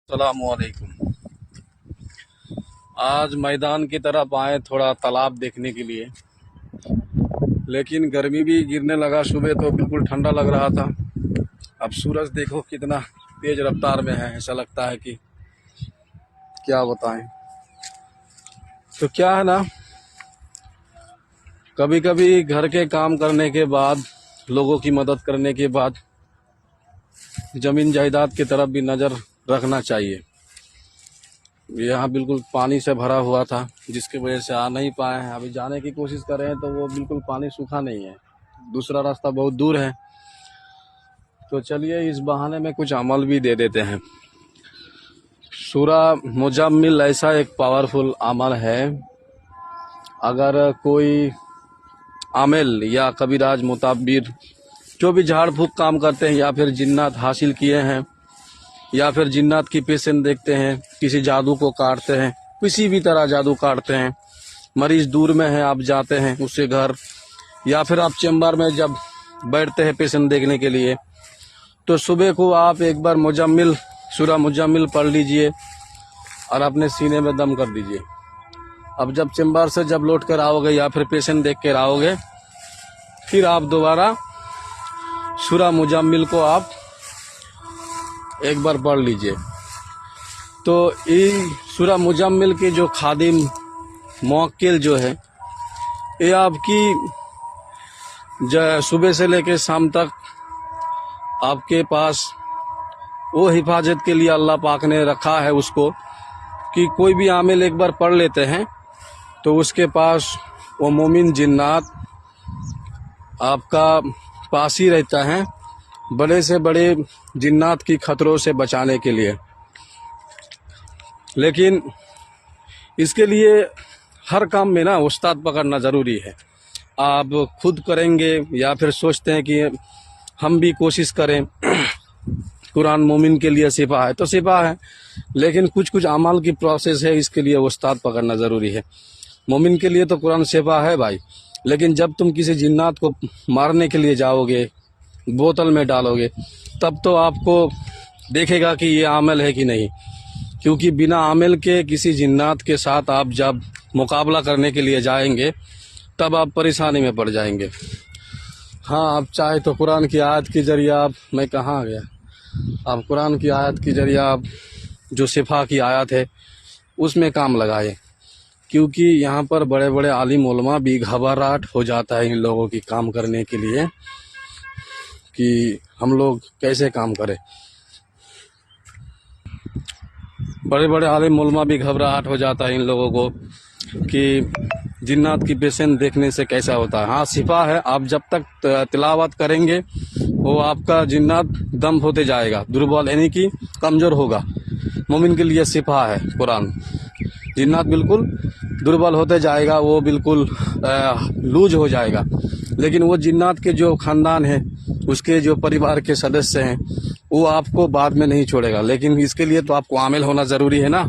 अस्सलामुअलैकुम। आज मैदान की तरफ आए थोड़ा तालाब देखने के लिए, लेकिन गर्मी भी गिरने लगा। सुबह तो बिल्कुल ठंडा लग रहा था। अब सूरज देखो कितना तेज रफ्तार में है, ऐसा लगता है कि क्या बताएं। तो क्या है ना, कभी कभी घर के काम करने के बाद, लोगों की मदद करने के बाद ज़मीन जायदाद की तरफ भी नज़र रखना चाहिए। यहाँ बिल्कुल पानी से भरा हुआ था, जिसकी वजह से आ नहीं पाए हैं। अभी जाने की कोशिश कर रहे हैं तो वो बिल्कुल पानी सूखा नहीं है, दूसरा रास्ता बहुत दूर है। तो चलिए इस बहाने में कुछ अमल भी दे देते हैं। सूरा मुजम्मिल ऐसा एक पावरफुल अमल है, अगर कोई आमिल या कबीराज मुताबिर जो भी झाड़ फूक काम करते हैं, या फिर जिन्नात हासिल किए हैं, या फिर जिन्नात की पेशेंट देखते हैं, किसी जादू को काटते हैं, किसी भी तरह जादू काटते हैं, मरीज दूर में है, आप जाते हैं उसके घर, या फिर आप चेम्बर में जब बैठते हैं पेशेंट देखने के लिए, तो सुबह को आप एक बार मुजम्मिल सूरा मुजम्मिल पढ़ लीजिए और अपने सीने में दम कर दीजिए। अब जब चेम्बर से जब लौट कर आओगे या फिर पेशेंट देख कर आओगे, फिर आप दोबारा सूरा मुजम्मिल को आप एक बार पढ़ लीजिए। तो ये सूरा मुजम्मिल के जो खादिम मुवक्किल जो है, ये आपकी सुबह से लेकर शाम तक आपके पास वो हिफाजत के लिए अल्लाह पाक ने रखा है उसको, कि कोई भी आमिल एक बार पढ़ लेते हैं तो उसके पास वो मोमिन जिन्नात आपका पास ही रहता है, बड़े से बड़े जिन्नात की खतरों से बचाने के लिए। लेकिन इसके लिए हर काम में ना उस्ताद पकड़ना ज़रूरी है। आप खुद करेंगे या फिर सोचते हैं कि हम भी कोशिश करें, कुरान मोमिन के लिए सिपा है तो सिपा है, लेकिन कुछ कुछ अमाल की प्रोसेस है, इसके लिए उस्ताद पकड़ना ज़रूरी है। मोमिन के लिए तो कुरान सिपा है भाई, लेकिन जब तुम किसी जिन्नात को मारने के लिए जाओगे, बोतल में डालोगे, तब तो आपको देखेगा कि ये आमिल है कि नहीं, क्योंकि बिना आमिल के किसी जिन्नात के साथ आप जब मुकाबला करने के लिए जाएंगे तब आप परेशानी में पड़ जाएंगे। हाँ, आप चाहे तो कुरान की आयत के जरिए मैं कहाँ गया, आप कुरान की आयत के जरिए आप जो शिफा की आयत है उसमें काम लगाए, क्योंकि यहाँ पर बड़े बड़े आलिम उलमा भी घबराहट हो जाता है इन लोगों की काम करने के लिए कि हम लोग कैसे काम करें। बड़े बड़े आलिम उलमा भी घबराहट हो जाता है इन लोगों को कि जिन्नात की पेशेंट देखने से कैसा होता है। हाँ, शिफा है, आप जब तक तिलावत करेंगे वो आपका जिन्नात दम होते जाएगा, दुर्बल यानी कि कमज़ोर होगा। मोमिन के लिए शिफा है कुरान, जिन्नात बिल्कुल दुर्बल होते जाएगा, वो बिल्कुल लूज हो जाएगा। लेकिन वो जिन्नात के जो ख़ानदान है, उसके जो परिवार के सदस्य हैं, वो आपको बाद में नहीं छोड़ेगा। लेकिन इसके लिए तो आपको आमिल होना ज़रूरी है ना।